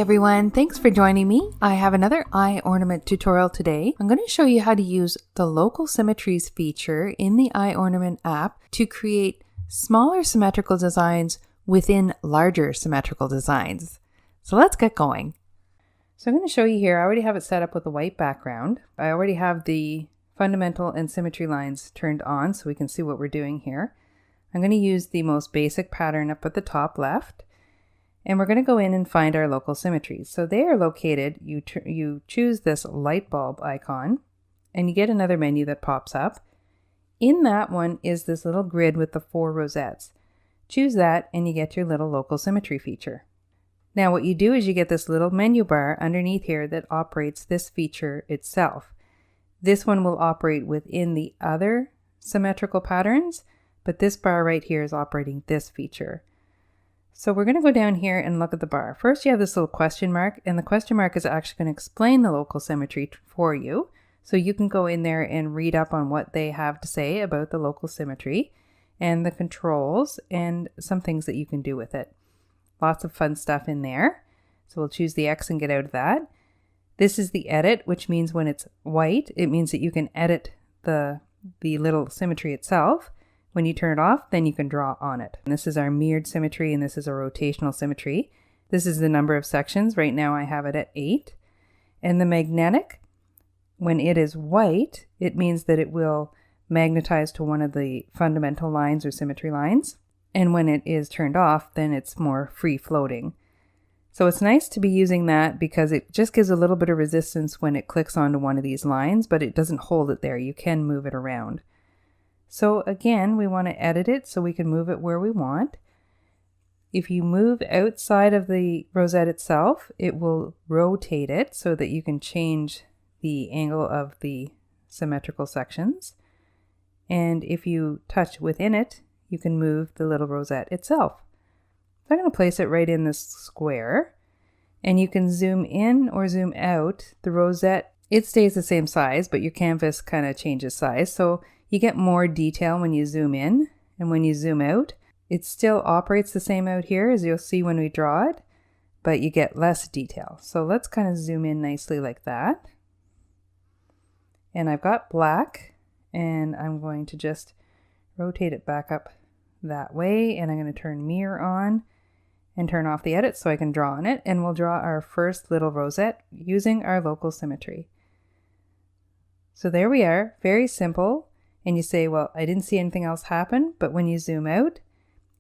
everyone, thanks for joining me. I have another iOrnament tutorial today. I'm going to show you how to use the Local Symmetries feature in the iOrnament app to create smaller symmetrical designs within larger symmetrical designs. So let's get going. So I'm going to show you here, I already have it set up with a white background. I already have the fundamental and symmetry lines turned on so we can see what we're doing here. I'm going to use the most basic pattern up at the top left. And we're going to go in and find our local symmetries. So they are located, you choose this light bulb icon and you get another menu that pops up. In that one is this little grid with the 4 rosettes. Choose that and you get your little local symmetry feature. Now what you do is you get this little menu bar underneath here that operates this feature itself. This one will operate within the other symmetrical patterns, but this bar right here is operating this feature. So we're going to go down here and look at the bar. First you have this little question mark, and the question mark is actually going to explain the local symmetry for you. So you can go in there and read up on what they have to say about the local symmetry and the controls and some things that you can do with it. Lots of fun stuff in there. So we'll choose the X and get out of that. This is the edit, which means when it's white, it means that you can edit the little symmetry itself. When you turn it off, then you can draw on it. And this is our mirrored symmetry, and this is a rotational symmetry. This is the number of sections. Right now I have it at 8. And the magnetic, when it is white, it means that it will magnetize to one of the fundamental lines or symmetry lines. And when it is turned off, then it's more free floating. So it's nice to be using that because it just gives a little bit of resistance when it clicks onto one of these lines, but it doesn't hold it there. You can move it around. So again, we want to edit it so we can move it where we want. If you move outside of the rosette itself, it will rotate it so that you can change the angle of the symmetrical sections. And if you touch within it, you can move the little rosette itself. So I'm going to place it right in this square, and you can zoom in or zoom out. The rosette, it stays the same size, but your canvas kind of changes size. So you get more detail when you zoom in, and when you zoom out, it still operates the same out here as you'll see when we draw it, but you get less detail. So let's kind of zoom in nicely like that. And I've got black, and I'm going to just rotate it back up that way, and I'm going to turn mirror on and turn off the edit so I can draw on it, and we'll draw our first little rosette using our local symmetry. So there we are, very simple. And you say, well, I didn't see anything else happen, but when you zoom out,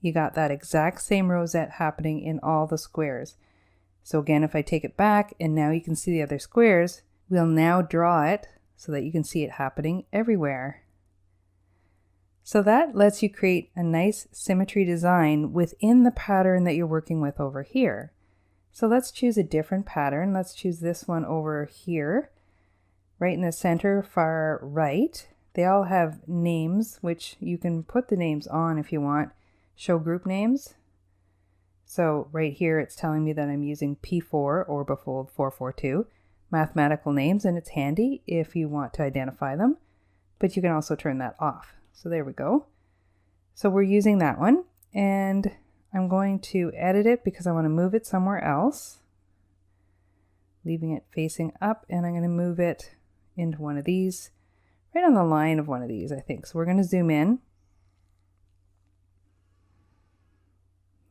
you got that exact same rosette happening in all the squares. So again, if I take it back and now you can see the other squares, we'll now draw it so that you can see it happening everywhere. So that lets you create a nice symmetry design within the pattern that you're working with over here. So let's choose a different pattern. Let's choose this one over here, right in the center, far right. They all have names, which you can put the names on if you want. Show group names. So right here it's telling me that I'm using P4 or Befold 442 mathematical names, and it's handy if you want to identify them, but you can also turn that off. So there we go. So we're using that one, and I'm going to edit it because I want to move it somewhere else, leaving it facing up, and I'm going to move it into one of these. Right on the line of one of these, I think. So we're going to zoom in.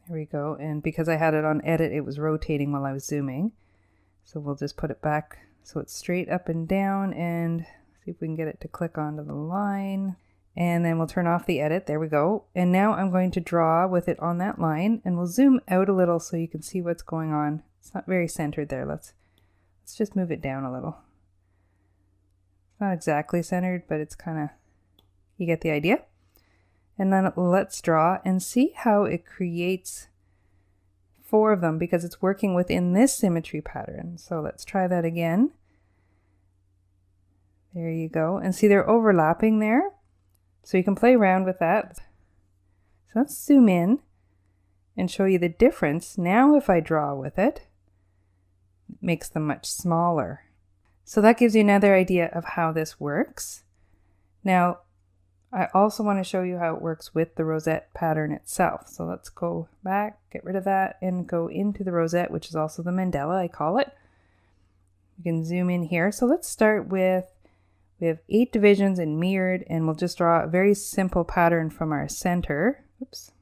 There we go. And because I had it on edit, it was rotating while I was zooming. So we'll just put it back so it's straight up and down, and see if we can get it to click onto the line. And then we'll turn off the edit. There we go. And now I'm going to draw with it on that line, and we'll zoom out a little so you can see what's going on. It's not very centered there. Let's just move it down a little. Not exactly centered, but it's kind of, you get the idea. And then let's draw and see how it creates 4 of them because it's working within this symmetry pattern. So let's try that again. There you go. And see they're overlapping there. So you can play around with that. So let's zoom in and show you the difference. Now if I draw with it, it makes them much smaller. So that gives you another idea of how this works. Now, I also want to show you how it works with the rosette pattern itself. So let's go back, get rid of that, and go into the rosette, which is also the mandala, I call it. You can zoom in here. So let's start with, we have 8 divisions and mirrored, and we'll just draw a very simple pattern from our center. Oops.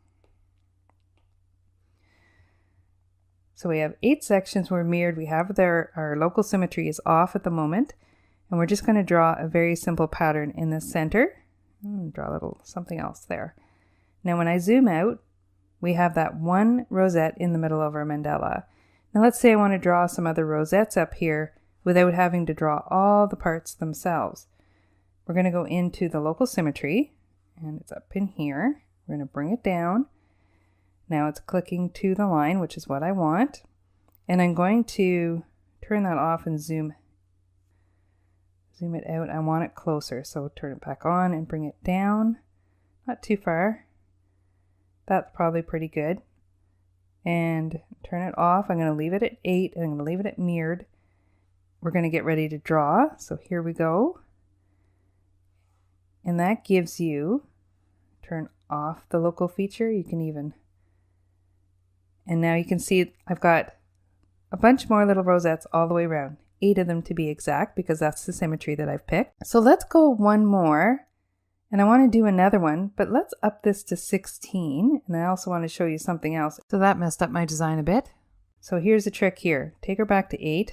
So we have 8 sections where mirrored. We have our local symmetry is off at the moment, and we're just going to draw a very simple pattern in the center. Draw a little something else there. Now when I zoom out, we have that one rosette in the middle of our mandala. Now let's say I want to draw some other rosettes up here without having to draw all the parts themselves. We're going to go into the local symmetry, and it's up in here. We're going to bring it down. Now it's clicking to the line, which is what I want. And I'm going to turn that off and zoom it out. I want it closer, so turn it back on and bring it down. Not too far. That's probably pretty good. And turn it off. I'm going to leave it at 8, and I'm going to leave it at mirrored. We're going to get ready to draw. So here we go. And that gives you, turn off the local feature. You can even, and now you can see I've got a bunch more little rosettes all the way around. 8 of them to be exact, because that's the symmetry that I've picked. So let's go one more, and I want to do another one, but let's up this to 16. And I also want to show you something else. So that messed up my design a bit. So here's the trick here. Take her back to 8.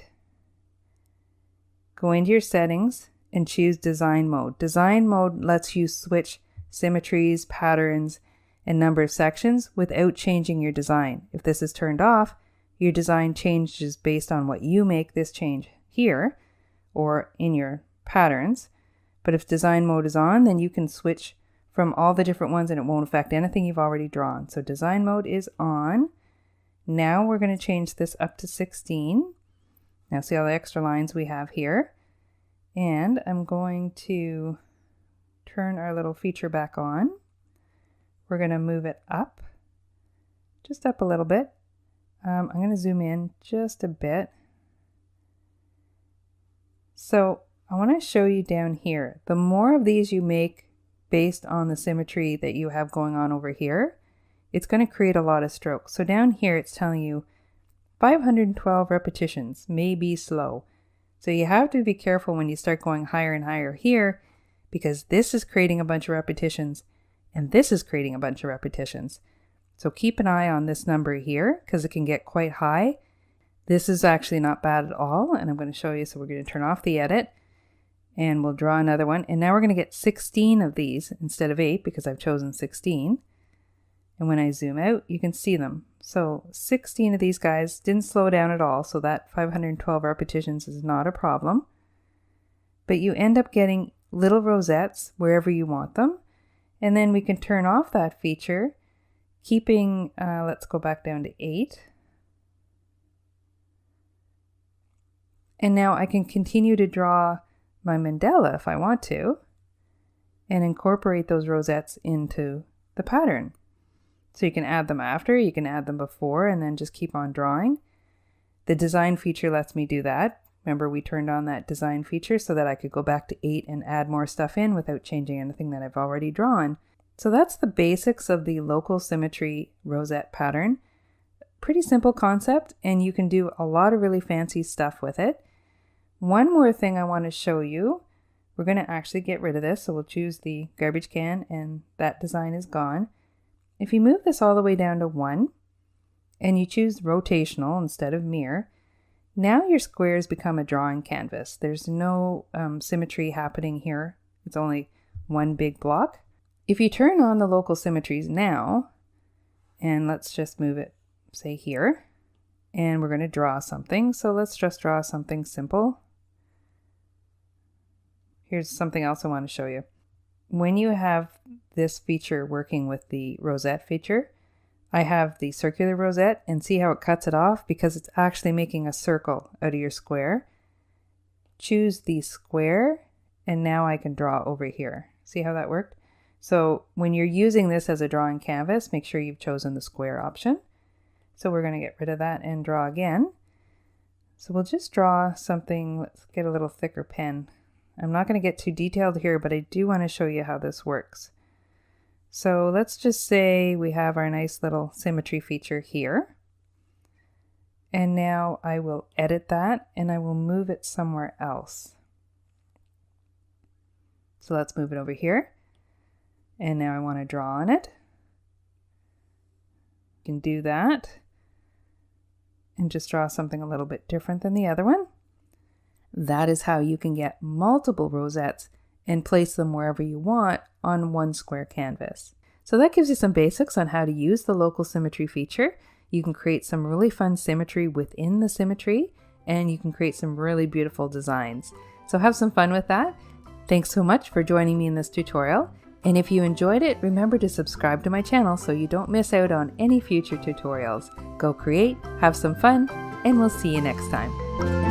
Go into your settings and choose design mode. Design mode lets you switch symmetries, patterns, and number of sections without changing your design. If this is turned off, your design changes based on what you make this change here or in your patterns. But if design mode is on, then you can switch from all the different ones and it won't affect anything you've already drawn. So design mode is on. Now we're going to change this up to 16. Now see all the extra lines we have here. And I'm going to turn our little feature back on. We're going to move it up, just up a little bit. I'm going to zoom in just a bit. So I want to show you down here. The more of these you make based on the symmetry that you have going on over here, it's going to create a lot of strokes. So down here it's telling you 512 repetitions may be slow. So you have to be careful when you start going higher and higher here, because this is creating a bunch of repetitions and this is creating a bunch of repetitions. So keep an eye on this number here, because it can get quite high. This is actually not bad at all, and I'm going to show you. So we're going to turn off the edit and we'll draw another one. And now we're going to get 16 of these instead of 8, because I've chosen 16. And when I zoom out, you can see them. So 16 of these guys didn't slow down at all. So that 512 repetitions is not a problem. But you end up getting little rosettes wherever you want them. And then we can turn off that feature, keeping, let's go back down to 8. And now I can continue to draw my mandala if I want to, and incorporate those rosettes into the pattern. So you can add them after, you can add them before, and then just keep on drawing. The design feature lets me do that. Remember, we turned on that design feature so that I could go back to 8 and add more stuff in without changing anything that I've already drawn. So that's the basics of the local symmetry rosette pattern. Pretty simple concept, and you can do a lot of really fancy stuff with it. One more thing I want to show you. We're going to actually get rid of this, so we'll choose the garbage can, and that design is gone. If you move this all the way down to 1, and you choose rotational instead of mirror, now your squares become a drawing canvas. There's no symmetry happening here. It's only one big block. If you turn on the local symmetries now, and let's just move it, say here, and we're going to draw something. So let's just draw something simple. Here's something else I want to show you. When you have this feature working with the rosette feature, I have the circular rosette, and see how it cuts it off, because it's actually making a circle out of your square. Choose the square, and now I can draw over here. See how that worked? So when you're using this as a drawing canvas, make sure you've chosen the square option. So we're going to get rid of that and draw again. So we'll just draw something. Let's get a little thicker pen. I'm not going to get too detailed here, but I do want to show you how this works. So let's just say we have our nice little symmetry feature here. And now I will edit that and I will move it somewhere else. So let's move it over here. And now I want to draw on it. You can do that and just draw something a little bit different than the other one. That is how you can get multiple rosettes and place them wherever you want on one square canvas. So that gives you some basics on how to use the local symmetry feature. You can create some really fun symmetry within the symmetry, and you can create some really beautiful designs. So have some fun with that. Thanks so much for joining me in this tutorial. And if you enjoyed it, remember to subscribe to my channel so you don't miss out on any future tutorials. Go create, have some fun, and we'll see you next time.